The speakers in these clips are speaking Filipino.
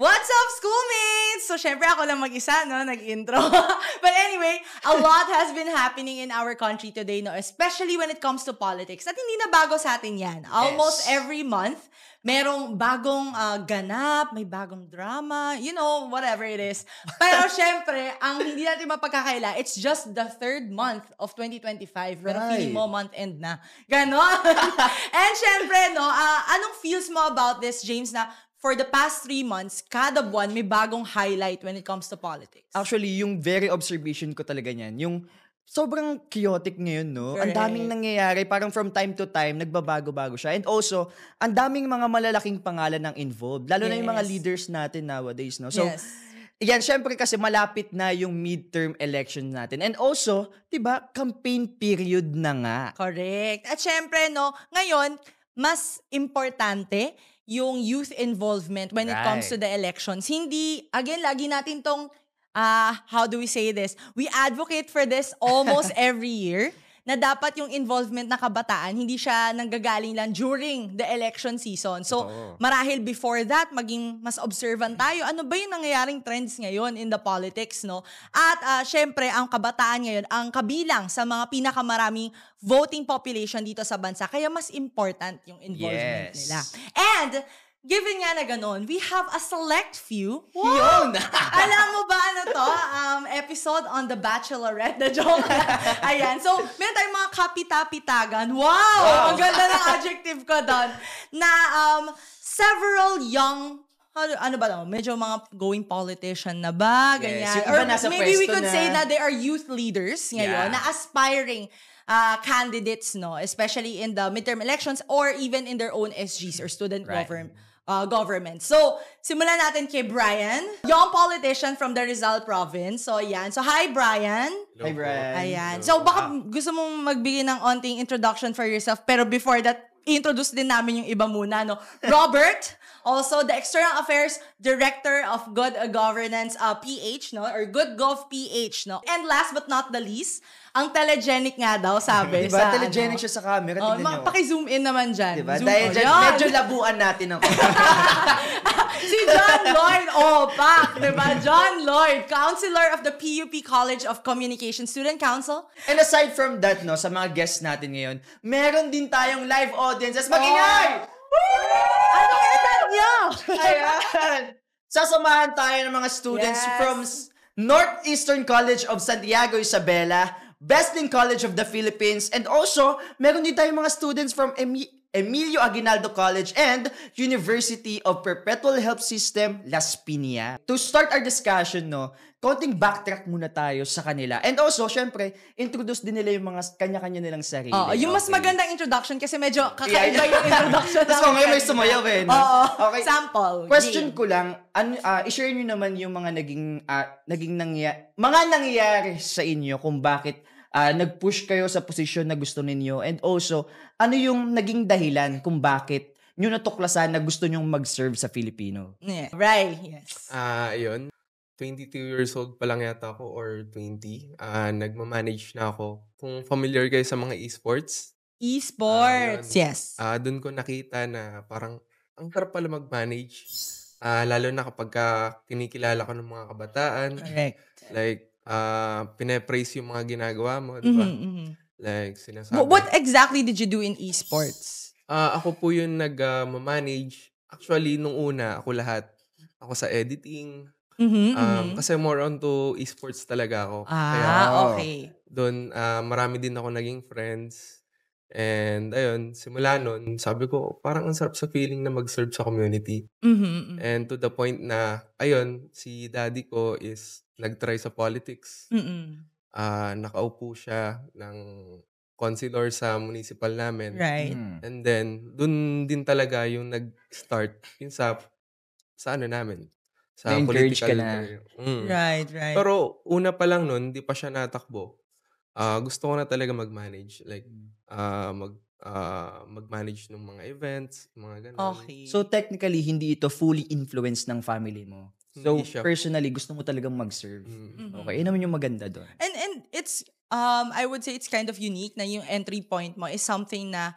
What's up, schoolmates? So, syempre ako lang mag-isa, no? Nag-intro. But anyway, a lot has been happening in our country today, no? Especially when it comes to politics. At hindi na bago sa atin yan. Almost every month, merong bagong ganap, may bagong drama, you know, whatever it is. Pero syempre, ang hindi natin mapagkakaila, it's just the 3rd month of 2025. Pero feeling mo, month end na. Ganon. And syempre, no, anong feels mo about this, James, na for the past 3 months, kada buwan may bagong highlight when it comes to politics? Actually, yung very observation ko talaga niyan, yung sobrang chaotic ngayon, no? Ang daming nangyayari, parang from time to time, nagbabago-bago siya. And also, ang daming mga malalaking pangalan ng involved, lalo na yung mga leaders natin nowadays, no? So, yan, syempre kasi malapit na yung midterm election natin. And also, diba, campaign period na nga. Correct. At syempre, no, ngayon, mas importante yung youth involvement when it comes to the elections. Hindi, again, lagi natin tong, how do we say this? We advocate for this almost every year, na dapat yung involvement na kabataan, hindi siya nanggagaling lang during the election season. So, marahil before that, maging mas observant tayo. Ano ba yung nangyayaring trends ngayon in the politics, no? At syempre, ang kabataan ngayon, ang kabilang sa mga pinakamaraming voting population dito sa bansa. Kaya mas important yung involvement nila. And, given nga na ganun, we have a select few. Yun! Alam mo ba ano to? Episode on The Bachelorette. The joke. Ayan. So, meron tayong mga kapita-pitagan. Wow! Ang ganda ng adjective ko doon. Na several young, ano ba no? Medyo mga going politician na ba? Ganyan. Or maybe we could say na they are youth leaders ngayon na aspiring candidates, no? Especially in the midterm elections or even in their own SGs or student government. So, simulan natin kay Brian, young politician from the Rizal province. So, ayan. So, hi, Brian. Hello. Hi, Brian. Ayan. So, baka gusto mong magbigay ng onting introduction for yourself. Pero before that, introduce din namin yung iba muna, no? Robert, also the External Affairs Director of Good Governance PH, no? Or Good Gov PH, no? And last but not the least, ang telegenic nga daw, sabi. Diba? Sa, telegenic siya sa camera. Tignan nyo. Paki-zoom in naman dyan. Diba? Dahil dyan, medyo labuan natin ang si John Lloyd Opak, diba? John Lloyd, Counselor of the PUP College of Communication Student Council. And aside from that, no, sa mga guests natin ngayon, meron din tayong live audiences. Mag-ingay! Ano kaya niya? Ayan! Sasamahan tayo ng mga students from Northeastern College of Santiago Isabela, Besling College of the Philippines, and also, meron din tayong mga students from Emilio Aguinaldo College and University of Perpetual Health System, Las Piñas. To start our discussion, no, konting backtrack muna tayo sa kanila. And also, syempre, introduce din nila yung mga kanya-kanya nilang sarili. Yung mas magandang introduction kasi medyo kakaiba yung introduction. Tapos ngayon may sumayaw eh. No? Okay. Sample. Question ko lang, i-share nyo naman yung mga mga nangyayari sa inyo kung bakit nag-push kayo sa posisyon na gusto ninyo, and also, ano yung naging dahilan kung bakit nyo natuklasan na gusto nyong mag-serve sa Filipino? Yeah. Right, yes. Yun. 22 years old pa lang yata ako or 20. Nagmamanage na ako. Kung familiar kayo sa mga esports. Esports, yes. Doon ko nakita na parang ang sarap pala mag-manage. Lalo na kapag kinikilala ko ng mga kabataan. Correct. Like, pinapraise yung mga ginagawa mo, di ba? Like, sinasabi. What exactly did you do in esports? Ako po yung nag-manage. Actually, nung una, ako lahat. Ako sa editing. Kasi more on to esports talaga ako. Okay. Doon, marami din ako naging friends. And, ayun, simula nun, sabi ko, parang ang sarap sa feeling na mag-serve sa community. And to the point na, ayun, si daddy ko is nag-try sa politics. Nakaupo siya ng councilor sa municipal namin. Right. And then, dun din talaga yung nag-start yung sa ano namin. Sa Na-encourage ka na. Right. Pero una pa lang nun, hindi pa siya natakbo. Gusto ko na talaga mag-manage. Like, mag-manage ng mga events, mga ganun. Okay. So, technically, hindi ito fully influenced ng family mo. So, personally, gusto mo talagang mag-serve. Okay, yun naman yung maganda doon. And it's, I would say it's kind of unique na yung entry point mo is something na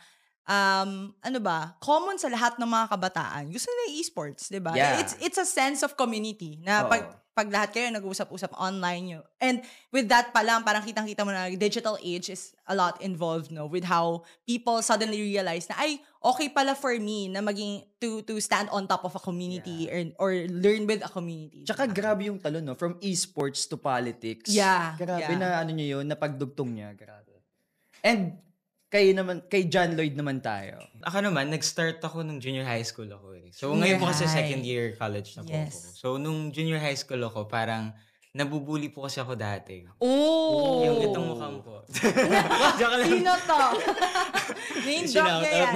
common sa lahat ng mga kabataan. Gusto nila yung esports, di ba? Yeah. It's a sense of community na Oo. pag lahat kayo nag-uusap-usap online nyo. And with that pa lang, parang kitang-kita mo na digital age is a lot involved, no? With how people suddenly realize na, ay, okay pala for me na maging, to stand on top of a community or learn with a community. Tsaka grabe yung talon, no? From esports to politics. Yeah. Grabe na nyo yun, napagdugtong niya. Grabe. And kay John Lloyd naman tayo. Ako naman, nag-start ako nung junior high school ako eh. So, Junior ngayon po kasi high. second year college na po ako. So, nung junior high school ako, parang nabubuli po kasi ako dati. Oh! Yung itong mukhang po. Joke lang. Sino to? Name drop niya yan.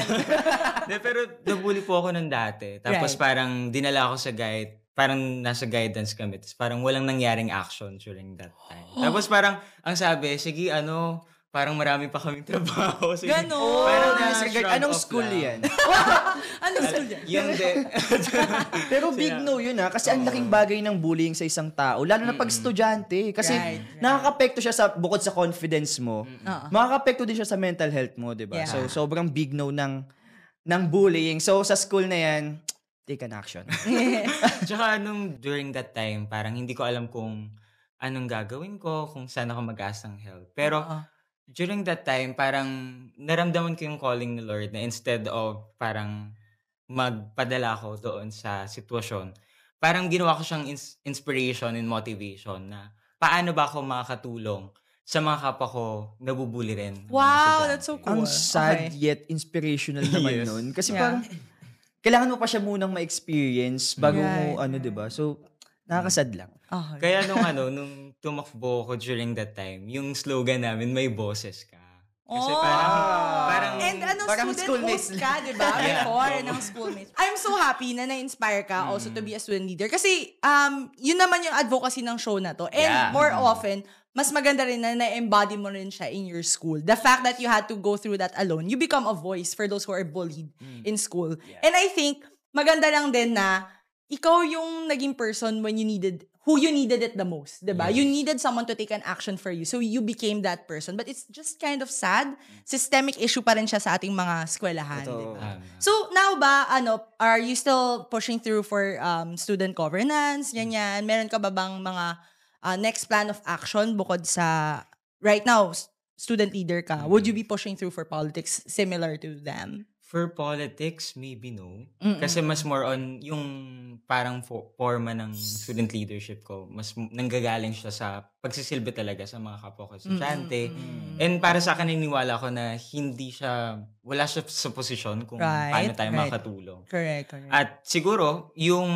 Pero nabully po ako nung dati. Tapos parang dinala ako sa guide. Parang nasa guidance kami. Tapos parang walang nangyaring action during that time. Tapos parang, ang sabi, sige, parang marami pa kaming trabaho. Sige, Ganon. parang Disregard. Anong school yan? Anong school yan? Yung Pero big no yun kasi ang laking bagay ng bullying sa isang tao, lalo na pag estudyante. Kasi Right. nakaka-apekto siya bukod sa confidence mo, makaka-apekto din siya sa mental health mo, di ba? Yeah. So, sobrang big no ng bullying. So, sa school na yan, take an action. Tsaka during that time, parang hindi ko alam kung anong gagawin ko, kung saan ako mag-ask ng help. Pero, during that time, parang naramdaman ko yung calling ni Lord na instead of parang magpadala ko doon sa sitwasyon, parang ginawa ko siyang inspiration and motivation na paano ba ako makakatulong sa mga kapwa ko nabubuli rin. Wow, that's so cool. Ang sad yet inspirational naman nun. Kasi parang, kailangan mo pa siya munang ma-experience bago mo, di ba? So, nakakasad lang. Kaya nung tumakbo ko during that time, yung slogan namin, may boses ka. Kasi parang And parang student schoolmates host ka, di ba? Before ng schoolmates. I'm so happy na na-inspire ka also to be a student leader. Kasi, yun naman yung advocacy ng show na to. And more often, mas maganda rin na na-embody mo rin siya in your school. The fact that you had to go through that alone, you become a voice for those who are bullied in school. And I think, maganda lang din na ikaw yung naging person when you needed it the most, diba? You needed someone to take an action for you. So you became that person. But it's just kind of sad. Systemic issue pa rin siya sa ating mga eskwelahan, diba? So now ba, are you still pushing through for student governance? Ganyan. Meron ka ba bang mga next plan of action bukod sa, right now, student leader ka? Would you be pushing through for politics similar to them? For politics, maybe no. Kasi mas more on yung parang forma ng student leadership ko. Mas nanggagaling siya sa pagsisilbi talaga sa mga kapwa ko estudyante. And para sa akin, naniniwala ko na wala siya sa posisyon kung paano tayo makatulong. Correct. At siguro, yung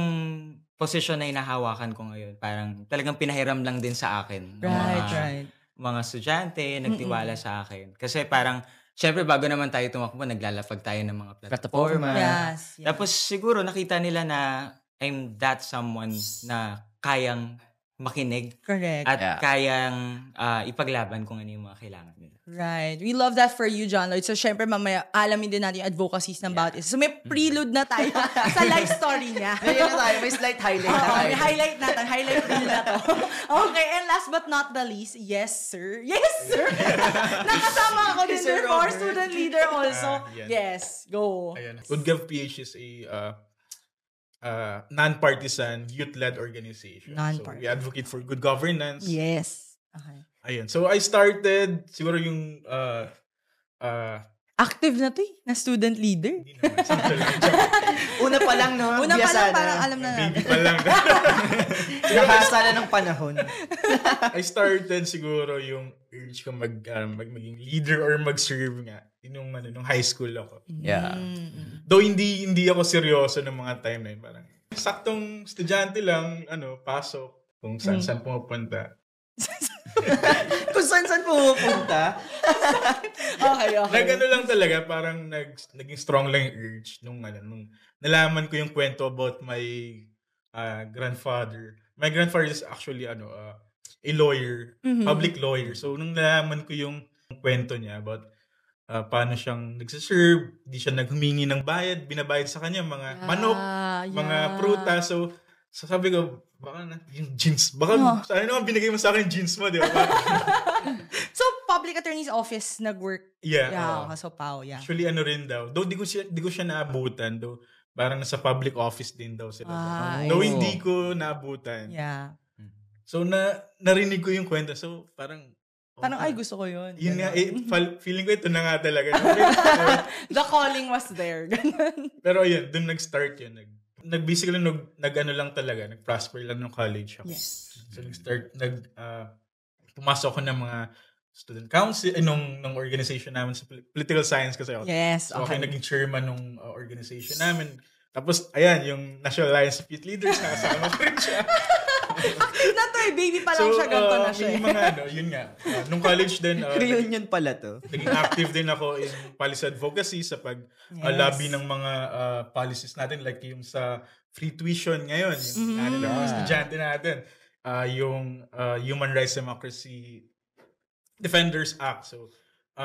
posisyon na hinahawakan ko ngayon, parang talagang pinahiram lang din sa akin. Right. Mga estudyante, nagtiwala sa akin. Kasi parang, syempre, bago naman tayo tumakbo, naglalapag tayo ng mga platforma. Yes. Tapos siguro nakita nila na I'm that someone na kayang makinig. Correct. At kayang ipaglaban kung ano yung mga kailangan nila. Right. We love that for you, John Lloyd. So, syempre, mamaya, alamin din natin yung advocacies ng bawat isa. So, may prelude na tayo sa life story niya. Ngayon na tayo, may slight highlight na tayo. May highlight natin. Highlight reel na to. Okay, and last but not the least, yes, sir. Yes, sir! Nakasama ako din Sir before, Robert. student leader also. Yan. Yes, go. Ayan. GoodGov PH is a non-partisan, youth-led organization. So we advocate for good governance. Yes. Okay. Ayun. So I started, siguro yung, Active na to na student leader. hindi naman, actually, Una pa lang, no? Una pa lang, Biyasa parang na. alam na baby natin. pa lang. Nahasa na ng panahon. I started siguro yung urge ko maging leader or mag-serve nga. Yun nung high school ako. Yeah. Though hindi ako seryoso ng mga time na yun. Parang saktong estudyante lang, pasok, kung saan pumupunta. Kung saan pumupunta. Okay. Nag-ano lang talaga, parang naging strong lang yung urge nung nalaman ko yung kwento about my grandfather. My grandfather is actually a lawyer, public lawyer. So nung nalaman ko yung kwento niya about paano siyang nagsiserve, di siya naghumingi ng bayad, binabayad sa kanya mga manok, mga prutas. So sabi ko, baka na yung jeans, baka ano naman binigay mo sa akin jeans mo, di ba? So, public attorney's office nag-work. Yeah. So Pao, yeah. Actually, rin daw. Though, di ko siya naabutan. Though, parang nasa public office din daw sila. Though, hindi ko naabutan. Yeah. So, narinig ko yung kwento. So, parang, ay, gusto ko yun. Yun nga, feeling ko ito na nga talaga. The calling was there. Pero ayun, dun nag-start yun. Basically, nag-ano lang talaga, nag-prosper lang ng college ako. Yes. So, pumasok ko ng mga student council, nung organization namin sa political science kasi ako. Yes, so, okay. Naging chairman nung organization namin. Tapos, ayan, yung National Alliance of Youth Leaders, nakasama ko rin siya. Active na to eh. Baby pa lang siya, ganito na siya. Yung mga yun nga. Nung college din. Reunion pala to. Naging active din ako in policy advocacy sa pag-lobby ng mga policies natin. Like yung sa free tuition ngayon. Yung mga estudyante natin. Yung Human Rights Democracy Defenders Act. So,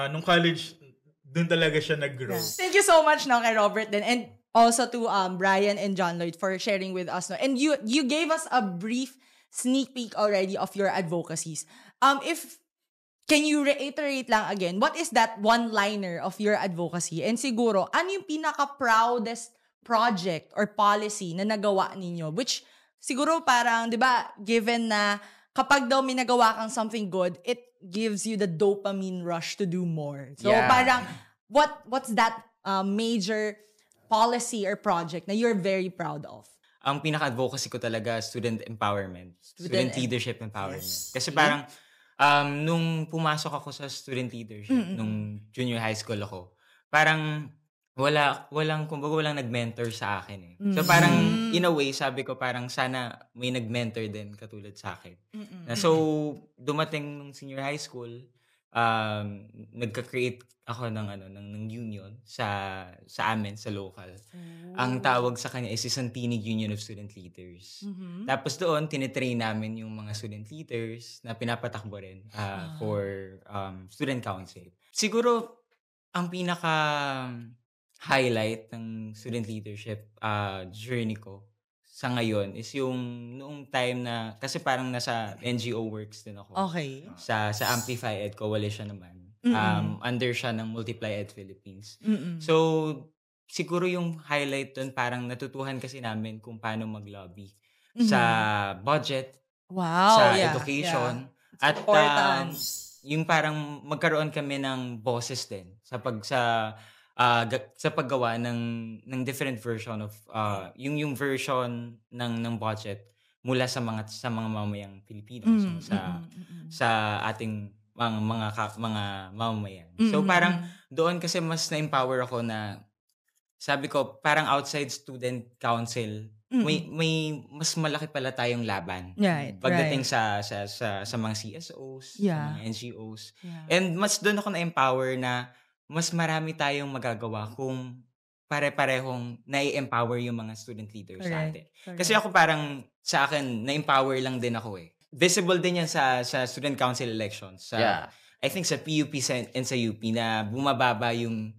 nung college, dun talaga siya nag-grow. Yeah. Thank you so much kay Robert din. And also to Brian and John Lloyd for sharing with us. And you gave us a brief sneak peek already of your advocacies. Can you reiterate lang again, what is that one-liner of your advocacy? And siguro, ano yung pinaka-proudest project or policy na nagawa ninyo? Which siguro parang, di ba, given na kapag daw may nagawa kang something good, it gives you the dopamine rush to do more. So parang, what's that major policy or project na you're very proud of? Ang pinaka-advocacy ko talaga, student empowerment. Student leadership empowerment. Yes. Kasi parang, nung pumasok ako sa student leadership, nung junior high school ako, parang walang nag-mentor sa akin eh. So parang, in a way, sabi ko parang sana may nag-mentor din katulad sa akin. So, dumating nung senior high school, nagka-create ako ng union sa amin sa local. Ang tawag sa kanya is Santinig Union of Student Leaders. Tapos doon tinitrain namin yung mga student leaders na pinapatakbo rin for student council. Siguro ang pinaka highlight ng student leadership journey ko sa ngayon is yung noong time na kasi parang nasa NGO works din ako. Okay. Sa Amplify Ed Coalition naman. Under siya ng Multiply Ed Philippines. So, siguro yung highlight dun, parang natutuhan kasi namin kung paano mag-lobby sa budget, sa education, at yung parang magkaroon kami ng bosses din sa paggawa ng different version of yung version ng budget mula sa mga mamamayang Pilipino sa ating mga mamamayan. So parang doon kasi mas na-empower ako na sabi ko parang outside student council may mas malaki pala tayong laban. Pagdating sa mga CSOs, sa mga NGOs. And mas doon ako na-empower na mas marami tayong magagawa kung pare-parehong nai-empower yung mga student leaders sa atin. Kasi ako parang sa akin na-empower lang din ako eh. Visible din yan sa student council elections. I think sa PUP and sa UP na bumababa yung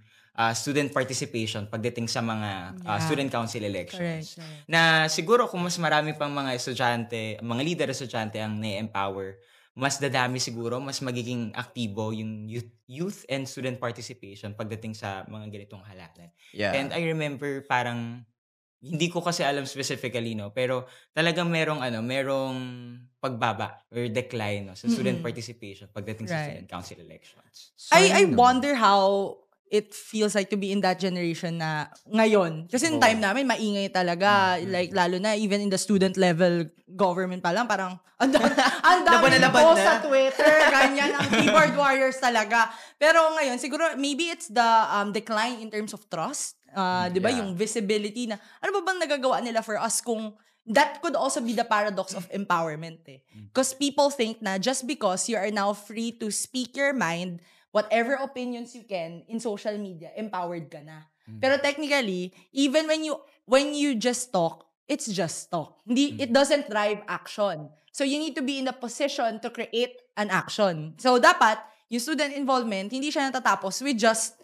student participation pagdating sa mga student council elections. Na siguro kung mas marami pang mga estudyante, mga leader estudyante ang na-empower, mas dadami siguro, mas magiging aktibo yung youth and student participation pagdating sa mga ganitong halalan. And I remember parang hindi ko kasi alam specifically, no, pero talagang merong pagbaba or decline, no, sa student participation pagdating sa student council elections. So, I wonder how it feels like to be in that generation na ngayon. Kasi yung time namin, maingay talaga. Like, lalo na, even in the student level government pa lang, parang, ang dami post sa Twitter, ganyan, ang keyboard warriors talaga. Pero ngayon, siguro, maybe it's the decline in terms of trust. Di ba? Yung visibility na, ano ba bang nagagawa nila for us kung that could also be the paradox of empowerment eh. Because people think na just because you are now free to speak your mind, whatever opinions you can in social media, empowered ka na. Pero technically, even when you just talk, it's just talk. It doesn't drive action. So you need to be in a position to create an action. So dapat, yung student involvement, hindi siya natatapos with just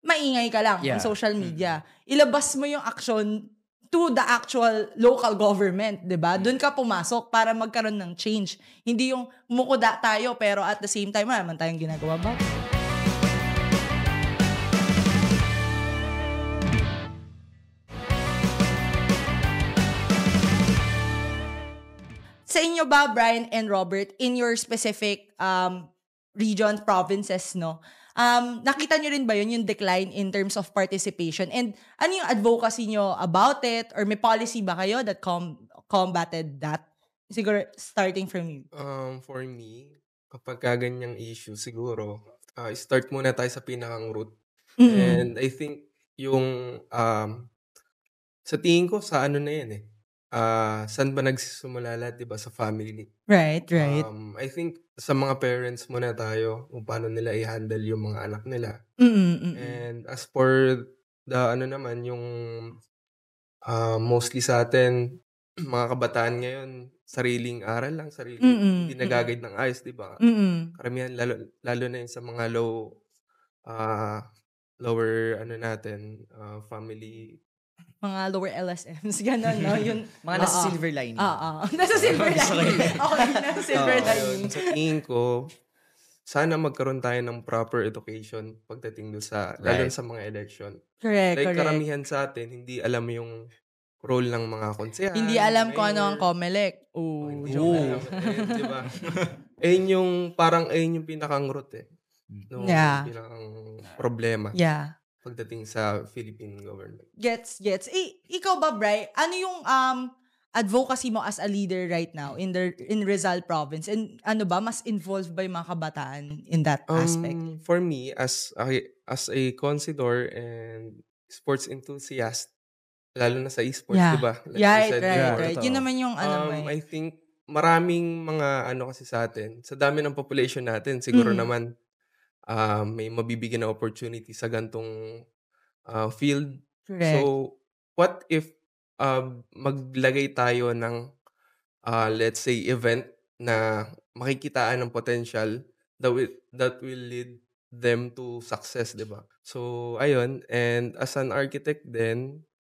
maingay ka lang on social media. Ilabas mo yung action to the actual local government, 'di ba? Doon ka pumasok para magkaroon ng change. Hindi yung mukuda tayo pero at the same time wala naman tayong ginagawa ba? Sa inyo ba, Brian and Robert, in your specific region, provinces, no? Nakita nyo rin ba yun, yung decline in terms of participation? And ano yung advocacy nyo about it? Or may policy ba kayo that combated that? Siguro, starting from you. For me, kapag ganyang issue, siguro, start muna tayo sa pinakang root. And I think yung, sa tingin ko, sa ano na yan saan ba nagsisimula lahat, diba? Sa family. Right. I think sa mga parents muna tayo kung paano nila i-handle yung mga anak nila. And as for the ano naman, yung mostly sa atin, mga kabataan ngayon, sariling aral lang, hindi nag-guide ng ayos, diba? Karamihan, lalo na yung sa mga lower ano natin, family, mga lower LSMs, gano'n, no? Yung, mga nasa silver lining. Nasa silver lining. Okay, nasa silver lining. Sa tingin ko, sana magkaroon tayo ng proper education pagdating doon sa, lalo sa mga election. Correct. Karamihan sa atin, hindi alam yung role ng mga konsehan. Hindi alam kung ano ang COMELEC. Hindi alam. Diba? Ayun yung pinakang root No, pinakang problema. Yeah. Pagdating sa Philippine government. Gets. Ikaw ba, Bri? Ano yung advocacy mo as a leader right now in Rizal province? And ano ba, mas involved ba yung mga kabataan in that aspect? For me, as a considor and sports enthusiast, lalo na sa esports, diba? Right. Yun naman yung I think maraming mga kasi sa atin, sa dami ng population natin, siguro naman may mabibigyan na opportunity sa gantong field. Correct. So, what if maglagay tayo ng let's say event na makikitaan ng potential that will lead them to success, diba? So, ayun. And as an architect then,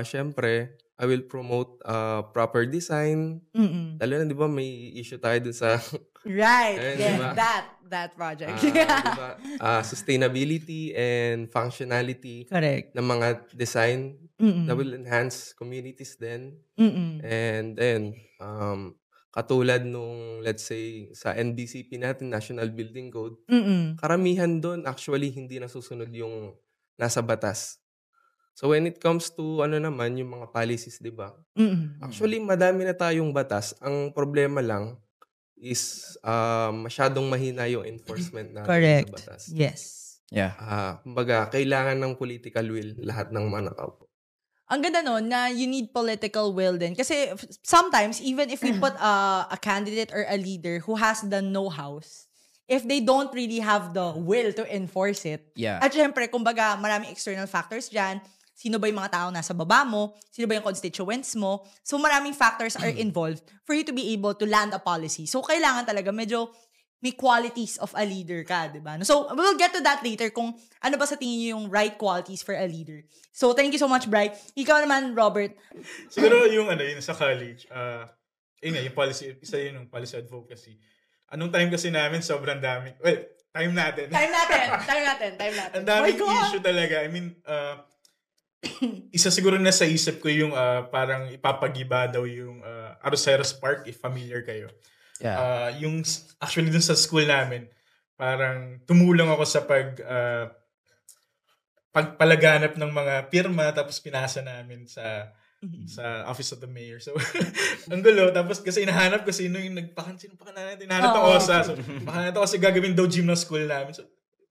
syempre, I will promote proper design. Lalo na, diba, may issue tayo dun sa right. ayun, Yeah, diba? that project. Diba? Sustainability and functionality Correct. ng mga design that will enhance communities then. And then, katulad nung, let's say, sa NBCP natin, National Building Code, karamihan doon actually hindi nasusunod yung nasa batas. So when it comes to naman yung mga policies, 'di ba? Actually madami na tayong batas. Ang problema lang is masyadong mahina yung enforcement natin sa batas. Yes. Yeah. Kumbaga kailangan ng political will lahat ng mga nakaupo. Ang ganda nun na you need political will din. Kasi sometimes, even if we put a candidate or a leader who has the know-hows, if they don't really have the will to enforce it, at syempre, kumbaga, maraming external factors dyan. Sino ba yung mga tao nasa baba mo? Sino ba yung constituents mo? So, maraming factors are involved for you to be able to land a policy. So, kailangan talaga medyo may qualities of a leader ka, di ba? So, we'll get to that later kung ano ba sa tingin niyo yung right qualities for a leader. So, thank you so much, Bright. Ikaw naman, Robert. Siguro yung yun sa college, yung policy, isa yun yung policy advocacy. Anong time kasi namin, sobrang dami. Well, time natin. Ang daming issue talaga. I mean, isa siguro na sa isip ko yung parang ipapagiba daw yung Arroceros Park, if familiar kayo. Yeah. Yung actually dun sa school namin, parang tumulong ako sa pagpalaganap ng mga pirma, tapos pinasa namin sa Office of the Mayor. So, ang gulo. Tapos kasi hinahanap ko sino yung sino pa natin. Hinahanap ng OSA. So, baka natin kasi gagawin daw gym ng school namin. So,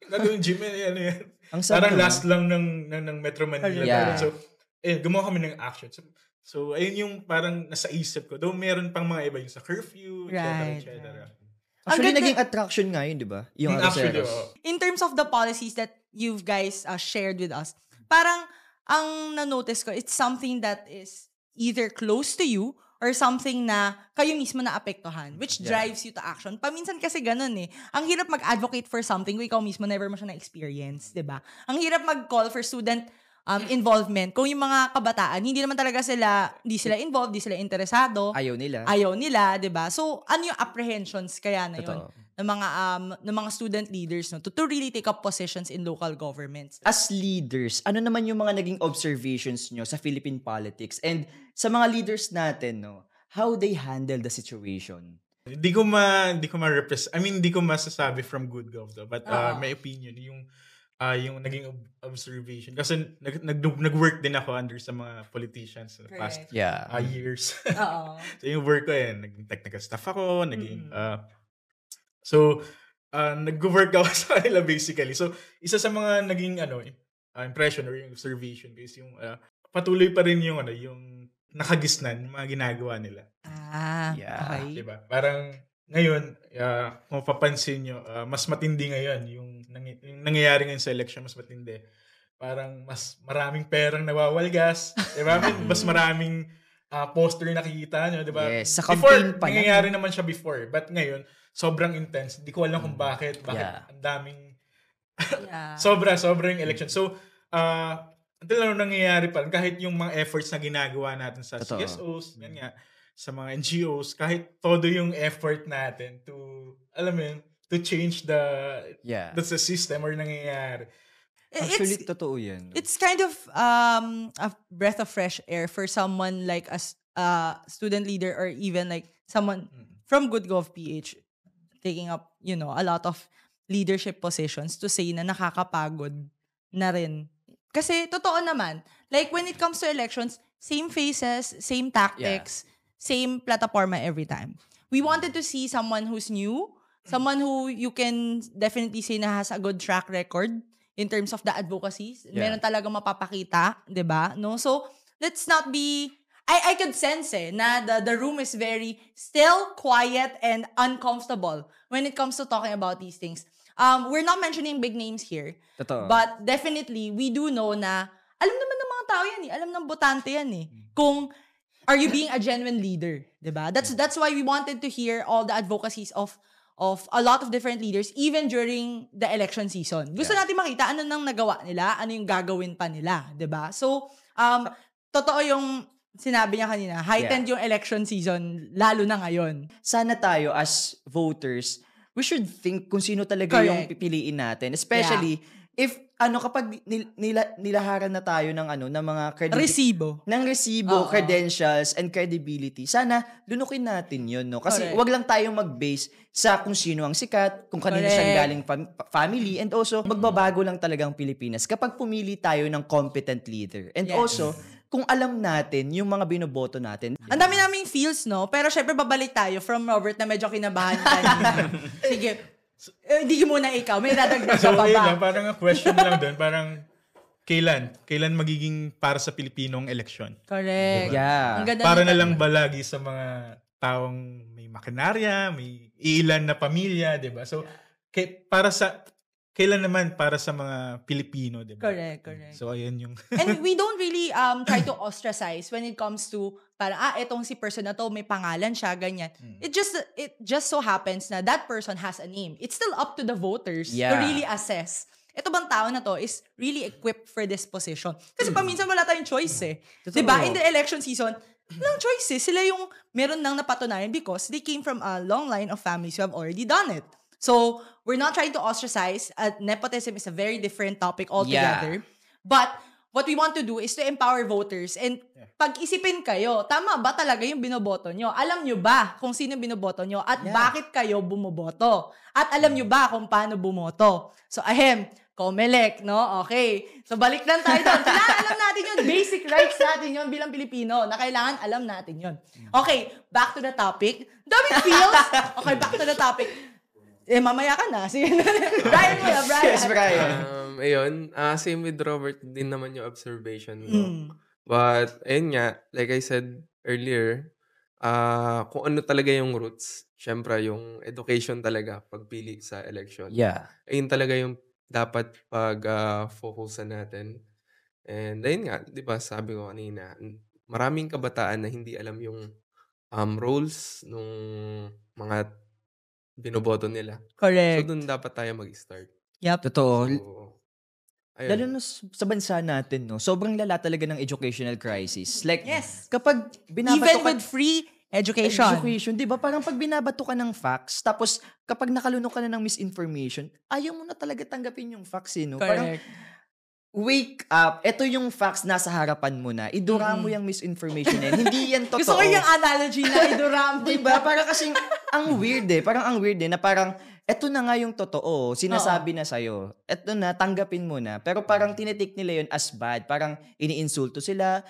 gagawin gym yan. Parang last lang ng Metro Manila. Yeah. So, gumawa kami ng action. So, ayun yung parang nasa isip ko. Though meron pang mga iba yung sa curfew, etc. Actually, naging attraction nga yun, di ba? Yung actually, in terms of the policies that you guys shared with us, parang ang na-notice ko, it's something that is either close to you or something na kayo mismo na-apektuhan, which drives you to action. Paminsan kasi ganun Ang hirap mag-advocate for something kung ikaw mismo never mo siya na-experience, di ba? Ang hirap mag-call for student involvement. Kung yung mga kabataan, hindi sila involved, hindi sila interesado. Ayaw nila, 'di ba? So, ano yung apprehensions kaya na yun ng mga student leaders to really take up positions in local governments? As leaders, ano naman yung mga naging observations nyo sa Philippine politics and sa mga leaders natin, how they handle the situation? Hindi ko ma-represent. I mean, hindi ko masasabi from good gov but my opinion yung naging observation kasi nag-work din ako under sa mga politicians sa past years. So yung work ko naging technical staff ako, nag-work ako sa kanila basically. So isa sa mga naging impression or yung observation is yung patuloy pa rin yung yung nakagisnan yung mga ginagawa nila. Okay. Diba? Parang ngayon, kung papansin nyo, mas matindi ngayon yung nangyayari ngayon sa election, mas matindi. Parang mas maraming perang nawawalgas. Diba? Mas maraming poster nakikita nyo. Diba? Yes, sa campaign pa nangyayari naman siya before. But ngayon, sobrang intense. Hindi ko alam kung bakit. Bakit ang daming sobrang election. So, until na nangyayari pa rin, kahit yung mga efforts na ginagawa natin sa CSOs, yan nga, sa mga NGOs, kahit todo yung effort natin to, alam mo yun, to change the system or nangyayari. Actually, totoo yan. It's kind of a breath of fresh air for someone like a student leader or even like someone from Good Gov PH taking up, a lot of leadership positions to say na nakakapagod na rin. Kasi totoo naman, like when it comes to elections, same faces, same tactics, same plataforma every time. We wanted to see someone who's new, someone who you can definitely say na has a good track record in terms of the advocacies. Meron talaga mapapakita, 'di ba? No? So, let's not be I could sense na the room is very still, quiet, and uncomfortable when it comes to talking about these things. We're not mentioning big names here. Totoo. But definitely, we do know na alam naman ng mga tao yan alam ng botante yan kung are you being a genuine leader, 'di ba? That's why we wanted to hear all the advocacies of a lot of different leaders even during the election season. Gusto natin makita ano nang nagawa nila, ano yung gagawin pa nila, 'di ba? So, totoo yung sinabi niya kanina, heightened yung election season lalo na ngayon. Sana tayo as voters, we should think kung sino talaga yung pipiliin natin, especially if kapag nilaharan na tayo ng ng mga resibo, credentials and credibility, sana lunukin natin 'yon, no? Kasi wag lang tayong mag-base sa kung sino ang sikat, kung kanino siyang galing family, and also magbabago lang talagang Pilipinas kapag pumili tayo ng competent leader. And also, kung alam natin yung mga binoboto natin. Ang dami naming feels, no? Pero syempre babalik tayo from Robert na medyo kinabahan kanina. Sige. Hindi muna ikaw. May dadagdag ka pa ba? Parang a question lang doon. Parang kailan magiging para sa Pilipinong eleksyon? Correct. Yeah. Para na lang ba lagi sa mga taong may makinarya, may ilan na pamilya, 'di ba? So kailan naman para sa mga Pilipino, 'di ba? Correct. So ayan yung And we don't really try to ostracize when it comes to parang etong si person na to may pangalan siya ganyan. It just so happens na that person has a name. It's still up to the voters to really assess. Ito bang tao na to is really equipped for this position? Kasi paminsan wala tayong choice 'Di ba? In the election season, walang choice sila yung meron nang napatunayan because they came from a long line of families who have already done it. So, we're not trying to ostracize. Nepotism is a very different topic altogether. But what we want to do is to empower voters. And pag-isipin kayo, tama ba talaga yung binoboto nyo? Alam nyo ba kung sino binoboto nyo? At bakit kayo bumoboto? At alam nyo ba kung paano bumoto? So, Comelec, no? Okay. So, balik lang tayo doon. Kailangan alam natin yun. Basic rights natin yun bilang Pilipino na kailangan alam natin yun. Okay, back to the topic. Daming feels. Okay, back to the topic. Mamaya ka na. Sige. Brian mo na, Brian. Yes, Brian. Ayun, same with Robert din naman yung observation ko. But, ayun nga, like I said earlier, kung ano talaga yung roots, syempre yung education talaga pagpili sa election. Yeah. Ayun talaga yung dapat pag-focusan natin. And ayun nga, di ba, sabi ko kanina, maraming kabataan na hindi alam yung roles nung mga binoboto nila. Correct. So, dun dapat tayo mag-start. Yep. Totoo. So, ayun. Lalo na sa bansa natin, no, sobrang lala talaga ng educational crisis. Like, Yes. kapag binabato Even ka... with free education. Di ba? Parang pag binabato ka ng facts, tapos kapag nakalunok ka na ng misinformation, ayaw mo na talaga tanggapin yung facts, no? Parang, Correct. wake up, ito yung facts nasa harapan mo na, idura mo yung misinformation na yan. Hindi yan totoo. Gusto ko yung analogy na iduram. Diba? Parang kasing, ang weird na parang, eto na nga yung totoo, sinasabi na sa'yo, eto na, tanggapin mo na. Pero parang tinitake nila yun as bad, parang iniinsulto sila.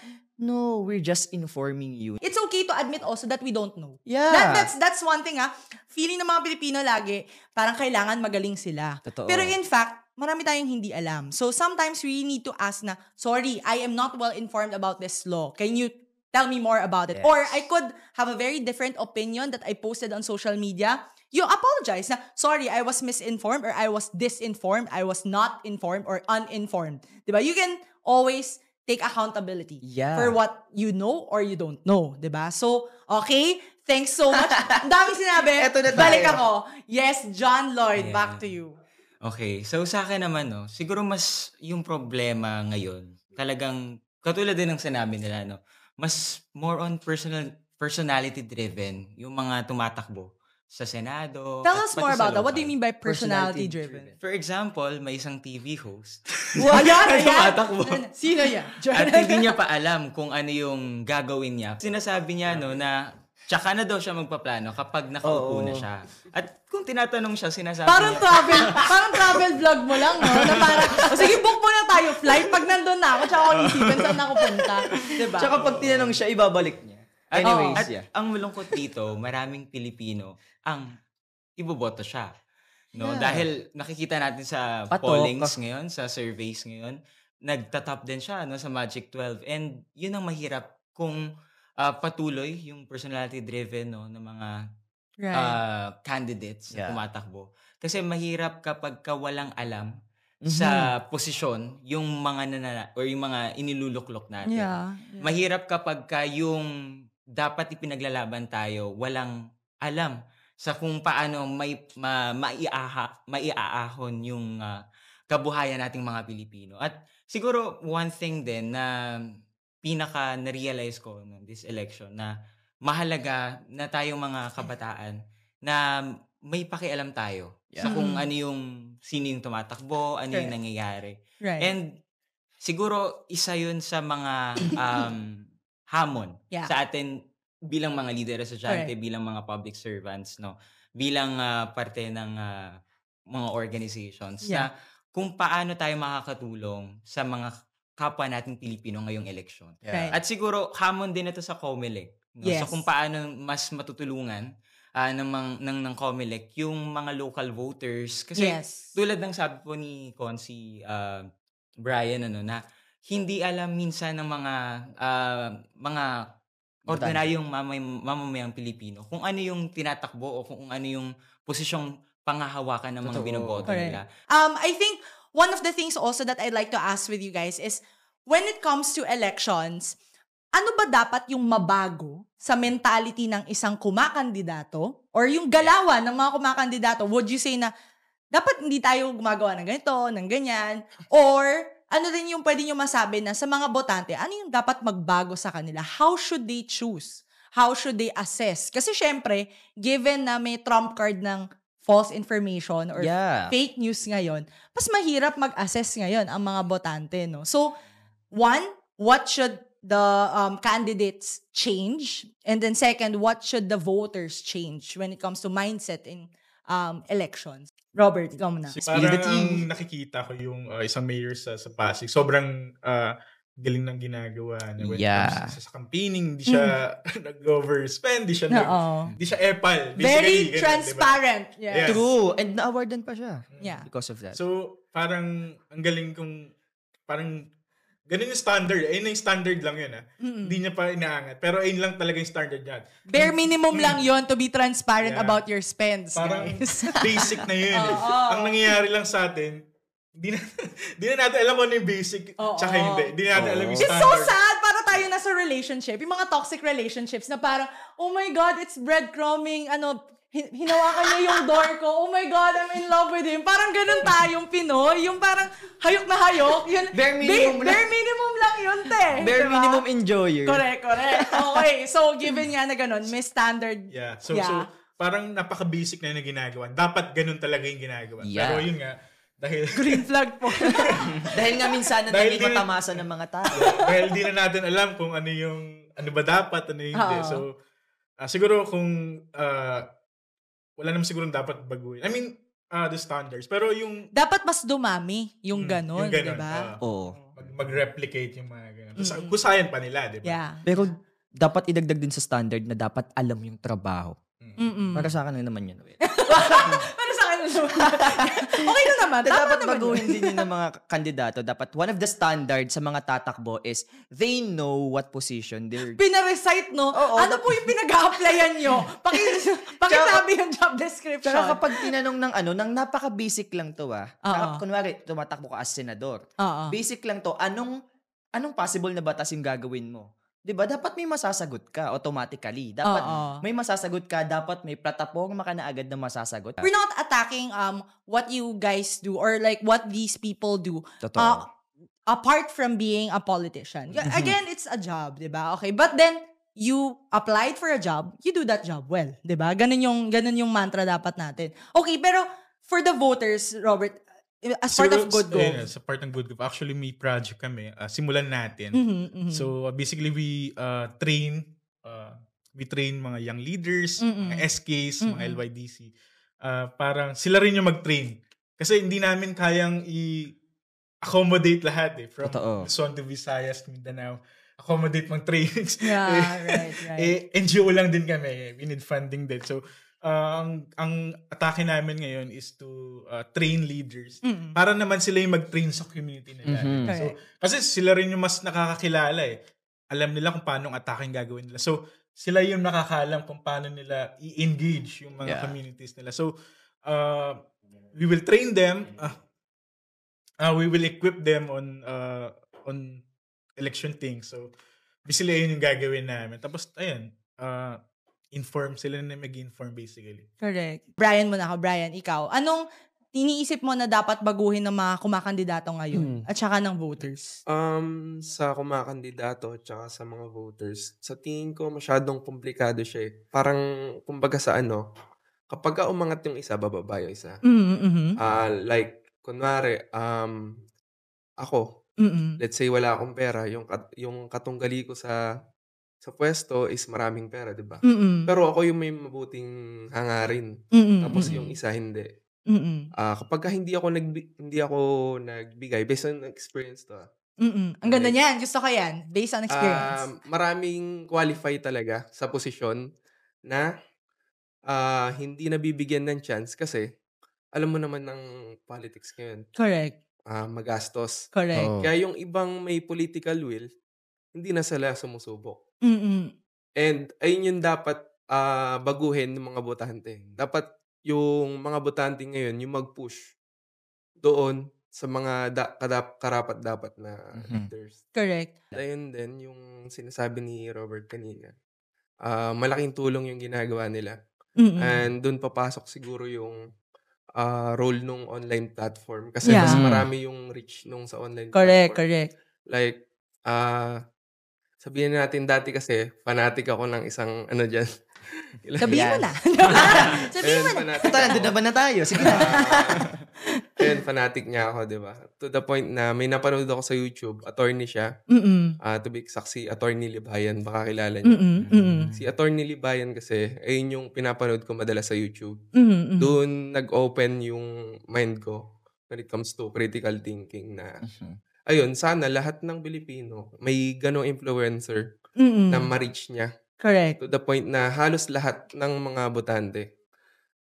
No, we're just informing you. It's okay to admit also that we don't know. Yeah. That's one thing, Feeling ng mga Pilipino lagi, parang kailangan magaling sila. Totoo. Pero in fact, marami tayong hindi alam. So sometimes we need to ask na, sorry, I am not well informed about this law. Can you tell me more about it? Yes. Or I could have a very different opinion that I posted on social media. You apologize na, sorry, I was misinformed or I was disinformed, I was not informed or uninformed. Diba? You can always take accountability for what you know or you don't know. Diba? So, okay, thanks so much. Ang daming sinabi. Eto na tayo. Balik ako. Yes, John Lloyd, back to you. Okay, so sa akin naman, siguro mas yung problema ngayon, talagang, katulad din ng sinabi nila, mas more on personality-driven yung mga tumatakbo sa Senado. Tell us more about that. What do you mean? mean by personality-driven? For example, may isang TV host. Ayan. Tumatakbo. Sino yan? At hindi niya pa alam kung ano yung gagawin niya. Sinasabi niya, na tsaka na daw siya magpaplano kapag nakaupo na siya. At kung tinatanong siya, sinasabi Parang niya, travel vlog mo lang, no? Na parang, sige, book mo na tayo flight. Pag nandun na ako, tsaka ako isipin saan ako punta. Diba? Tsaka pag tinanong siya, ibabalik niya. Anyways, at ang malungkot dito, maraming Pilipino ang iboboto siya. No? Yeah. Dahil nakikita natin sa pollings ngayon, sa surveys ngayon, nagtatop din siya sa Magic 12. And yun ang mahirap kung patuloy yung personality-driven ng mga candidates na tumatakbo. Kasi mahirap kapag walang alam sa posisyon yung mga or yung mga iniluluklok natin. Yeah. Mahirap kapag yung dapat ipinaglalaban tayo walang alam sa kung paano maiaahon yung kabuhayan nating mga Pilipino. At siguro one thing din na pinaka na-realize ko this election na mahalaga na tayong mga kabataan na may pakialam tayo sa kung ano yung sino yung tumatakbo, ano yung nangyayari. Right. And siguro isa yun sa mga hamon sa atin bilang mga leader estudyante, bilang mga public servants, bilang parte ng mga organizations na kung paano tayo makakatulong sa mga kapwa nating Pilipino ngayong eleksyon. Right. At siguro hamon din ito sa COMELEC. So kung paano mas matutulungan ng COMELEC yung mga local voters. Kasi tulad ng sabi po ni Consi Brian na hindi alam minsan ng mga ordinaryong mamamayang Pilipino kung ano yung tinatakbo o kung ano yung posisyong pangahawakan ng mga binoboto nila. I think one of the things also that I'd like to ask with you guys is when it comes to elections, ano ba dapat yung mabago sa mentality ng isang kumakandidato or yung galawan ng mga kumakandidato? Would you say na dapat hindi tayo gumagawa ng ganito, ng ganyan? Or ano din yung pwede nyo masabi na sa mga botante, ano yung dapat magbago sa kanila? How should they choose? How should they assess? Kasi syempre, given na may trump card ng false information or fake news ngayon, mas mahirap mag-assess ngayon ang mga botante, no? So, one, what should the candidates change? And then second, what should the voters change when it comes to mindset in elections? Robert, ikaw muna. Parang ang nakikita ko yung isang mayor sa Pasig, sobrang galing ng ginagawa. When it comes sa campaigning, hindi siya nag-overspend, hindi siya epal. Very transparent. Diba? Yes. True. And na-awardan pa siya. Yeah. Because of that. So, parang ang galing kong, parang ganun yung standard. Ayun yung standard lang yun. Hindi niya pa inaangat. Pero ayun lang talaga yung standard niya. Bare minimum lang yon to be transparent about your spends, parang guys. basic na yun. Ang nangyayari lang sa atin, di na natin alam ano yung basic tsaka hindi. Di na natin alam yung It's standard. so sad para tayo nasa relationship. Yung mga toxic relationships na parang, oh my God, it's breadcrumbing, hinawakan niya yung door ko. Oh my God, I'm in love with him. Parang ganun tayong Pinoy. Yung parang hayok na hayok. Yun, Bare minimum lang. Bare minimum lang yun, te. Bare diba? minimum enjoyer. Correct. Okay, so given nga na ganun, may standard. Yeah. So parang napaka-basic na yung ginagawa. Dapat ganun talaga yung ginagawa. Yeah. Pero yun nga, dahil... Green flag po. Dahil nga minsan na Dahil naging matamasa ng mga tao. dahil di na natin alam kung ano ba dapat, ano yung hindi. So, siguro kung wala naman siguro dapat baguhin. I mean, the standards. Pero yung... Dapat mas dumami yung ganun, di ba? Oo. Mag-replicate yung mga ganun. Tapos kusayan pa nila, di ba? Yeah. Pero dapat idagdag din sa standard na dapat alam yung trabaho. Mm-mm. Para sa akin lang naman yun. Para sa akin naman. Okay na naman. Tama Dapat naman baguhin yun. din yun ng mga kandidato. Dapat one of the standards sa mga tatakbo is they know what position they're... Pina-recite, no? Oo, ano po yung pinag-a-applyan nyo? Pakisabi yung job description. Tsaka kapag tinanong ng napaka-basic lang to Oo. Kunwari, tumatakbo ka as senador. Oo. Basic lang to, anong possible na batas yung gagawin mo? 'Di ba? Dapat may masasagot ka automatically. Dapat may masasagot ka, dapat may plataforma ka na agad na masasagot. We're not attacking what you guys do or like what these people do. Totoo. Apart from being a politician. Again, it's a job, 'di ba? Okay, but then you applied for a job, you do that job well, 'di ba? Ganun yung mantra dapat natin. Okay, pero for the voters, Robert, as part of Good Gov. Sa part ng Good Gov. Actually, may project kami. Simulan natin. So, basically, we train mga young leaders, mga SKs, mga LYDC. Parang sila rin yung mag-train. Kasi hindi namin kayang i-accommodate lahat From Luzon to Visayas, Mindanao. Accommodate mga trainings. Yeah, right. NGO lang din kami. We need funding din. So, ang atake namin ngayon is to train leaders para naman sila yung mag-train sa community nila. So, kasi sila rin yung mas nakakakilala Alam nila kung paano ang atake yung gagawin nila. So, sila yung nakakaalam kung paano nila i-engage yung mga communities nila. So, we will train them. We will equip them on election things. So, basically, yun yung gagawin namin. Tapos, ayun, inform sila na mag-inform basically. Correct. Brian muna ako. Brian, ikaw. Anong iniisip mo na dapat baguhin ng mga kumakandidato ngayon at saka ng voters? Sa kumakandidato at saka sa mga voters, sa tingin ko masyadong komplikado siya Parang, kumbaga sa kapag umangat yung isa, bababa yung isa. Like, kunwari, ako, let's say wala akong pera, yung katunggali ko sa pwesto is maraming pera, di ba? Pero ako yung may mabuting hangarin. Tapos yung isa hindi. Kapag hindi ako nagbigay, based on experience to. Ang ganda niyan. Gusto ko yan. Based on experience. Maraming qualify talaga sa posisyon na hindi nabibigyan ng chance kasi alam mo naman ng politics ngayon. Correct. Magastos. Correct. Kaya yung ibang may political will, hindi na sila sumusubok. And ayun yung dapat baguhin ng mga botante. Dapat yung mga botante ngayon, yung mag-push doon sa mga karapat-dapat na leaders. Correct. Ayun din yung sinasabi ni Robert kanina. Malaking tulong yung ginagawa nila. And doon papasok siguro yung role nung online platform. Kasi mas marami yung reach nung sa online platform. Correct. Like, sabihin natin dati kasi, fanatic ako ng isang dyan. Sabihin mo na. Sabihin mo na. Nandun naman na tayo. Sige na. Ayun, fanatic niya ako, di ba? To the point na may napanood ako sa YouTube, attorney siya. To be exact, si Attorney Libayan, baka kilala niyo. Si Attorney Libayan kasi, ayun yung pinapanood ko madalas sa YouTube. Doon nag-open yung mind ko when it comes to critical thinking na ayun, sana lahat ng Pilipino may ganong influencer na ma-reach niya. Correct. To the point na halos lahat ng mga botante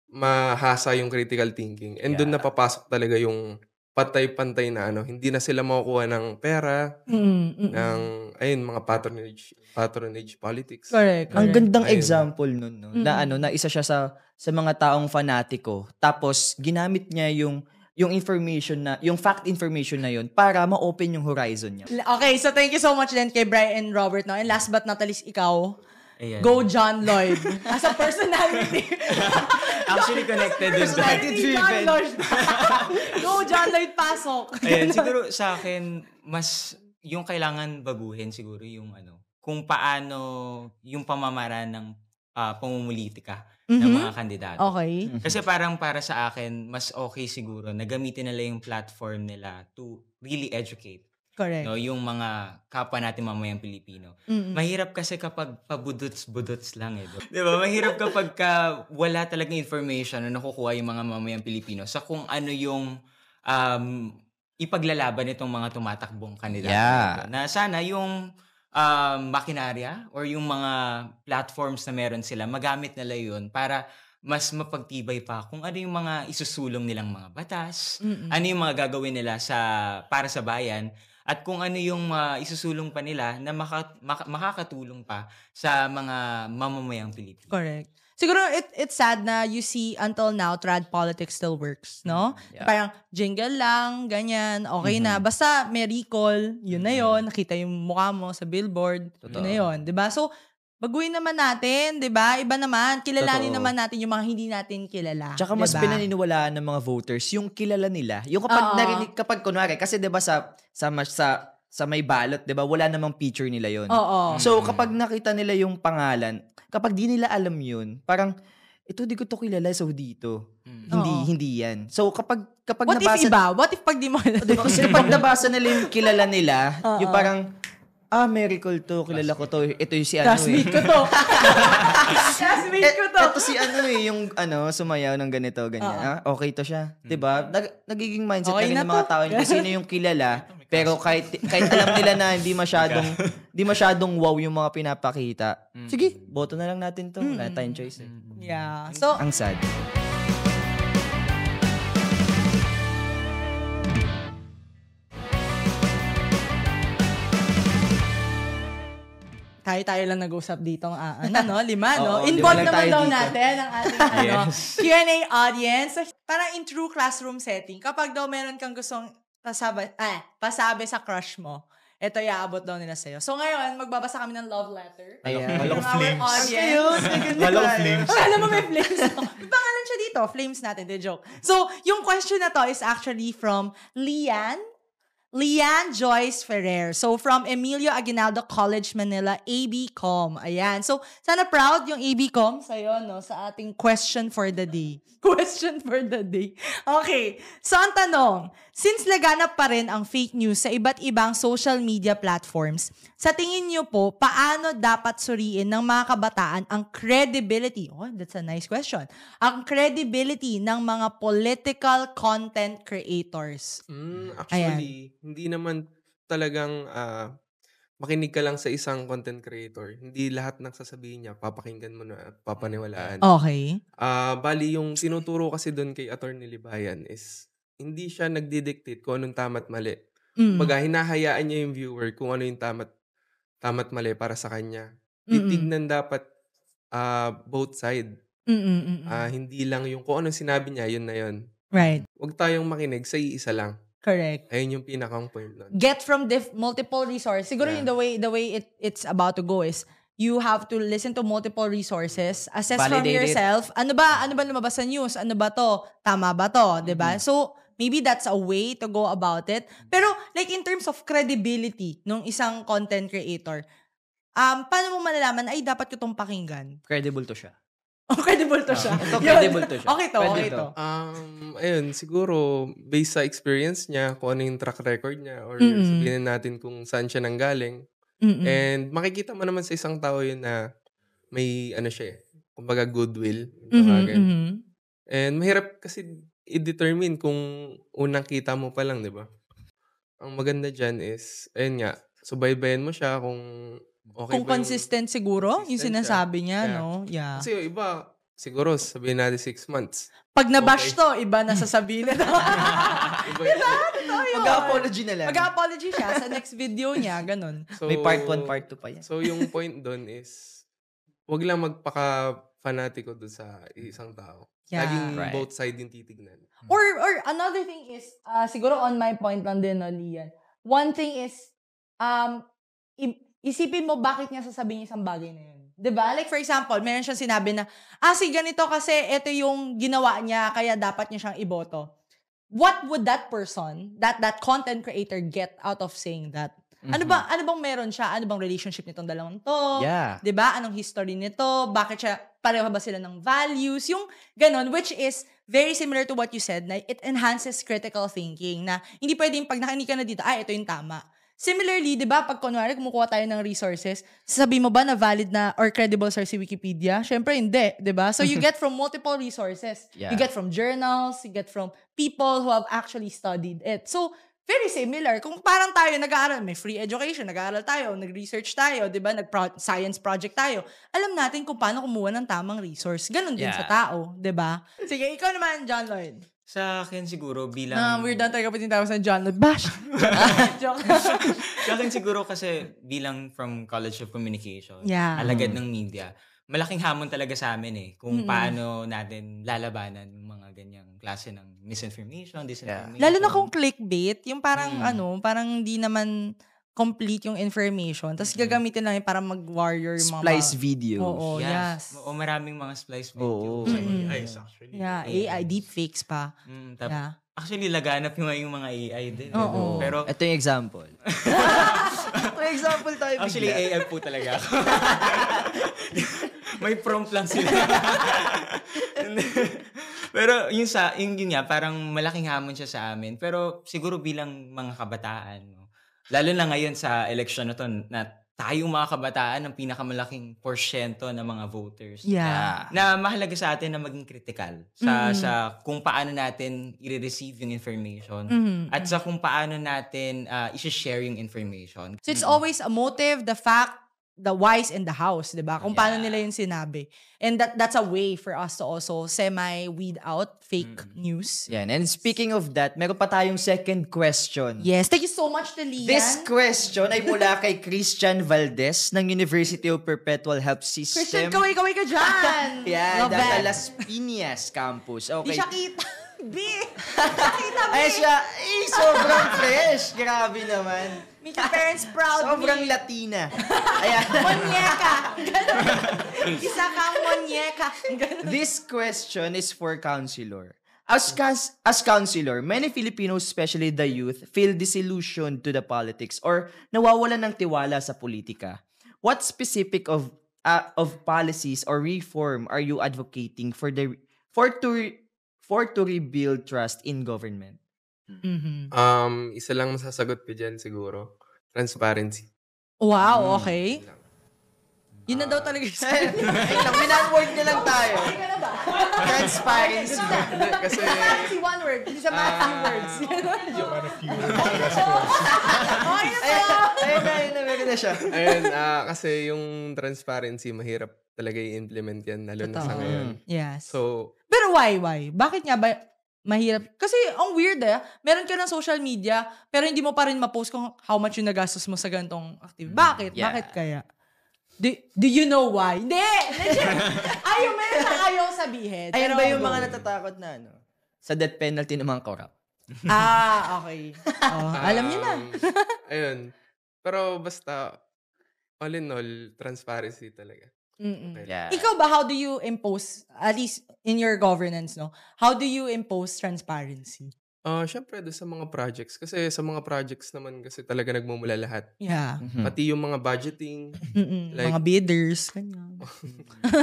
mahasa yung critical thinking. And doon napapasok talaga yung pantay-pantay na hindi na sila makukuha ng pera, ng mga patronage politics. Correct. Ang gandang example nun, no? Na isa siya sa mga taong fanatiko. Tapos ginamit niya yung information yung fact information na yun para ma-open yung horizon niya. Okay, so thank you so much din kay Brian and Robert. No? And last but not least, ikaw, Ayan. Go John Lloyd. As a personality. Actually connected din. Personality John Lloyd. Go John Lloyd, pasok. Ayan, siguro sa akin, mas yung kailangan baguhin siguro yung kung paano yung pamamaraan ng pamumulitika ng mga kandidato. Okay. Kasi parang para sa akin, mas okay siguro na gamitin nila yung platform nila to really educate. Correct. No, yung mga kapwa natin mamayang Pilipino. Mahirap kasi kapag pabudots-budots lang Di ba? Mahirap kapag wala talagang information na nakukuha yung mga mamayang Pilipino sa kung ano yung ipaglalaban itong mga tumatakbong kandidato. Yeah. Na sana yung makinarya or yung mga platforms na meron sila, magamit nila yun para mas mapagtibay pa kung ano yung mga isusulong nilang mga batas, ano yung mga gagawin nila para sa bayan, at kung ano yung isusulong pa nila na makakatulong pa sa mga mamamayang Pilipino. Correct. Siguro it's sad na you see until now trad politics still works, no? Yeah. Parang jingle lang, ganyan, okay na. Basta may recall, yun na yun. Nakita yung mukha mo sa billboard, yun na yun. Diba? So, baguhin naman natin, diba? Iba naman. Kilalanin naman natin yung mga hindi natin kilala. Tsaka mas pinaniniwalaan ng mga voters yung kilala nila. Yung kapag narinig, kapag kunwari, kasi diba sa may balot, diba, wala namang picture nila yon. So, kapag nakita nila yung pangalan, kapag di nila alam yun, parang, ito di ko to kilala, so dito. Hindi yan. So, kapag What nabasa... if iba? What if pag di mo alam? Diba, kasi pag nabasa nila yung kilala nila, yung parang, Miracle to, kilala ko to. Ito yung si Classmate ko to. Classmate ko to. Ito si yung sumayaw ng ganito, ganyan. Okay to siya. Diba? Nagiging mindset Okay na rin ng mga tao kung sino yung kilala, pero kahit alam nila na hindi masyadong wow yung mga pinapakita. Sige, boto na lang natin to. Wala tayong choice. Yeah. So, Ang sad. tayo lang nag-usap dito lima, no? Oo, Involve lima lang naman tayo daw dito. natin ang ating Q&A audience. So, parang in true classroom setting, kapag daw meron kang gustong pasabi sa crush mo, ito iaabot daw nila sa'yo. So ngayon, magbabasa kami ng love letter. Ayan. Walang From our flames. audience. Walang flames. Alam mo may flames. May pangalan siya dito. Flames natin. The joke. So, yung question na to is actually from Lian Joyce Ferrer. So, from Emilio Aguinaldo College, Manila, ABCom. Ayan. So, sana proud yung ABCom sa'yo, no? Sa ating question for the day. Question for the day. Okay. So, ang tanong, since laganap pa rin ang fake news sa iba't ibang social media platforms, sa tingin niyo po, paano dapat suriin ng mga kabataan ang credibility? Oh, that's a nice question. Ang credibility ng mga political content creators. Actually, hindi naman talagang makinig ka lang sa isang content creator. Hindi lahat ng sasabihin niya, papakinggan mo na at papaniwalaan. Okay. Bali, yung tinuturo kasi doon kay Atty. Libayan is, hindi siya nagdidictate kung anong tama't mali. Baga, hinahayaan niya yung viewer kung ano yung tama't mali para sa kanya. Titignan dapat both side. Hindi lang yung kung anong sinabi niya, yun na yun. Right. Huwag tayong makinig sa iisa lang. Correct. Ayun yung pinakang point nun. Get from multiple resources. Siguro yung the way it's about to go is you have to listen to multiple resources, assess from Validate it. yourself. Ano ba lumabas sa news? Ano ba to? Tama ba to? 'Di ba? So maybe that's a way to go about it. Pero like in terms of credibility nung isang content creator, paano mo malalaman ay dapat ko tong pakinggan? Credible to siya. Credible to siya. Ito, Yun. credible to siya. Okay to. Ayun, siguro, based sa experience niya, kung ano yung track record niya, or sabihin natin kung saan siya nanggaling. And makikita mo naman sa isang tao yun na may, siya kumbaga goodwill. And mahirap kasi i-determine kung unang kita mo pa lang, di ba? Ang maganda dyan is, ayun nga, subaybayan mo siya kung okay Kung ba yung consistent siguro, yung consistent sinasabi niya, Yeah. no? Yeah. Kasi yung iba, siguro, sabihin natin 6 months. Pag nabash to, iba na sasabihin na to. Mag-apology na lang. Mag-apology siya sa next video niya, ganun. So, May part 1, part 2 pa yan. So, yung point doon is, wag lang magpaka-fanatiko doon sa isang tao. Yeah. Laging Right. both side yung titignan. Or another thing is, siguro on my point lang din, no, Lian. One thing is, isipin mo bakit niya sasabihin isang bagay na yun. 'Di ba? Like for example, meron siyang sinabi na, si ganito kasi ito yung ginawa niya, kaya dapat niya siyang iboto. What would that person, that content creator get out of saying that? Ano bang meron siya? Ano bang relationship nitong dalawang to? Yeah. 'Di ba? Anong history nito? Bakit siya pareho ba sila ng values? Yung ganon, which is very similar to what you said, na it enhances critical thinking, na hindi pwedeng pag nakinig ka na dito, ito yung tama. Similarly, 'di ba, pag kunwari kumukuha tayo ng resources, sabi mo ba na valid na or credible source si Wikipedia? Syempre hindi, 'di ba? So you get from multiple resources. Yeah. You get from journals, you get from people who have actually studied it. So very similar. Kung parang tayo nag-aaral, may free education, nag-aaral tayo, nag-research tayo, 'di ba? Science project tayo. Alam natin kung paano kumuha ng tamang resource. Ganon din sa tao, 'di ba? Sige, ikaw naman, John Lloyd. Sa akin siguro bilang... Weird na talaga pati tawag sa John Lloyd. Bash! Joke. Sa akin siguro kasi bilang from College of Communication, Yeah. alagad ng media, malaking hamon talaga sa amin kung paano natin lalabanan yung mga ganyang klase ng misinformation, disinformation. Lalo na kung clickbait, yung parang parang hindi naman complete yung information. Tapos gagamitin lang yung para mag-warrior yung mga... Splice videos. Oo, yes. O maraming mga splice Oo. videos. AIs actually. Yeah, AI, deepfakes pa. Yeah. Actually, laganap yung mga AI din. Oo. Pero Ito yung example. May example tayo actually, bigla. AI po talaga ako. May prompt lang sila. Pero yun nga, parang malaking hamon siya sa amin. Pero siguro bilang mga kabataan, no? Lalo na ngayon sa election na to, na tayong mga kabataan ang pinakamalaking porsyento ng mga voters. Yeah. Na mahalaga sa atin na maging critical sa kung paano natin i-receive yung information at sa kung paano natin i-share yung information. So it's always a motive, the fact, the whys, and the hows, 'di ba? Kung paano nila yung sinabi. And that's a way for us to also semi-weed out fake news. Yan. And speaking of that, meron pa tayong second question. Yes, thank you so much to Lian. This question ay mula kay Christian Valdez ng University of Perpetual Health System. Christian, kaway-kaway ka dyan! Yan, Love dahil that. Las Piñas campus. Di Okay. siya kita. B! Nakita, B! Ay siya, sobrang fresh. Grabe naman. Make your parents proud, Sobrang B. Latina. Ayan. Monyeka! Ganun. Isa kang monyeka. Ganun. This question is for counselor. As counselor, many Filipinos, especially the youth, feel disillusioned to the politics or nawawalan ng tiwala sa politika. What specific of policies or reform are you advocating for to rebuild trust in government? Isa lang masasagot ko dyan siguro. Transparency. Wow, okay. Yun na daw talaga yung Ay lang, minanword niya lang tayo. Transparency. Kasi, Fancy one word. Hindi siya math few words. Yung ano, few Ayun na, meron na siya. ayun, kasi yung transparency, mahirap talaga i-implement yan, lalo na sa Totoo. ngayon. Yes. So, Pero why? Bakit nga ba mahirap? Kasi ang weird meron ka ng social media, pero hindi mo pa rin ma-post kung how much yung nagastos mo sa ganitong activity. Bakit? Yeah. Bakit kaya? Do you know why? Hindi! Meron na ayaw sabihin. Ayun Pero ba yung go. mga natatakot na sa death penalty ng mga corrupt? Okay. Alam niyo na. ayun. Pero basta, all in all, transparency talaga. Okay. Yeah. Ikaw ba, how do you impose, at least in your governance, no? How do you impose transparency? Syempre, doon sa mga projects. Kasi sa mga projects naman kasi talaga nagmumula lahat. Yeah. Pati yung mga budgeting. Like- Mga bidders. Ganyan.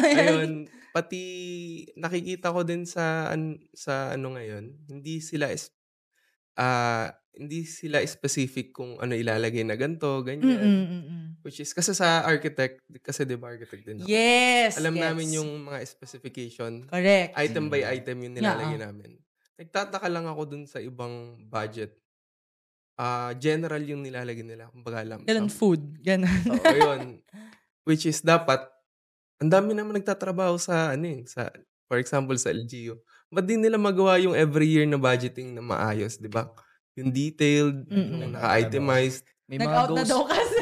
Ayun, pati nakikita ko din sa ano ngayon, hindi sila specific kung ano ilalagay na ganito, ganyan. Which is, kasi sa architect, kasi di ba architect din ako. Yes. Alam yes. namin yung mga specification. Correct. Item by item yung nilalagay namin. Nagtataka lang ako dun sa ibang budget. General yung nilalagay nila. Kumbaga lang. Ganun food. Ganun. Oo, yun. Which is dapat, ang dami naman nagtatrabaho sa for example, sa LGU. Ba't di nila magawa yung every year na budgeting na maayos, di ba? Yung detailed, yung naka-itemized. May mga Nag-out na ghost, daw kasi.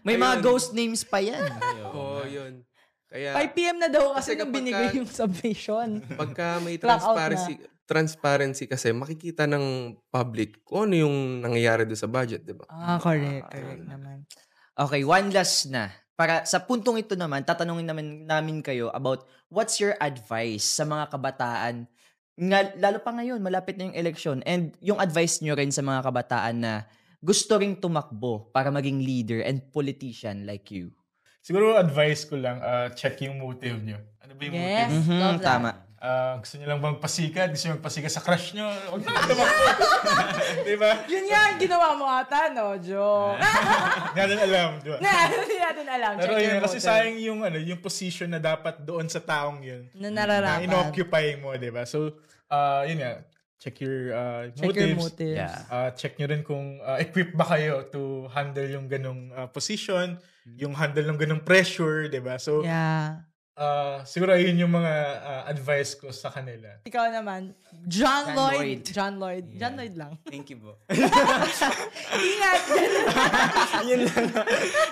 may mga Ayun. ghost names pa yan. Oo, yun. 5 Kaya, p.m. na daw kasi Kasi nung kapag binigay ka- yung submission. pagka may Clock out transparency kasi, makikita ng public kung ano yung nangyayari doon sa budget, di ba? Correct. Correct naman. Okay, one last na. para sa puntong ito naman, tatanungin namin kayo about what's your advice sa mga kabataan, lalo pa ngayon, malapit na yung election, and yung advice nyo rin sa mga kabataan na gusto ring tumakbo para maging leader and politician like you. Siguro advice ko lang, check yung motive nyo. Ano ba yung Yes, motive? love that. Tama. Gusto nyo lang bang pasikat? Gusto nyo magpasikat sa crush nyo? Huwag na tumakbo. Diba? Yun nga ang ginawa mo ata, no, Joe? Hindi natin alam, diba? Hindi natin alam. Pero Check yun, your kasi motive. sayang yung position na dapat doon sa taong yun. Na Na nararapat. inoccupy mo, diba? So, yun nga, check your Check your motives. motives. Yeah. Check nyo rin kung equipped ba kayo to handle yung ganong position, yung handle ng ganong pressure, diba? So, Yeah. siguro yun yung mga advice ko sa kanila. Ikaw naman, John Lloyd. Lloyd. John Lloyd. Yeah. John Lloyd lang. Thank you po. Ingat. Yun lang.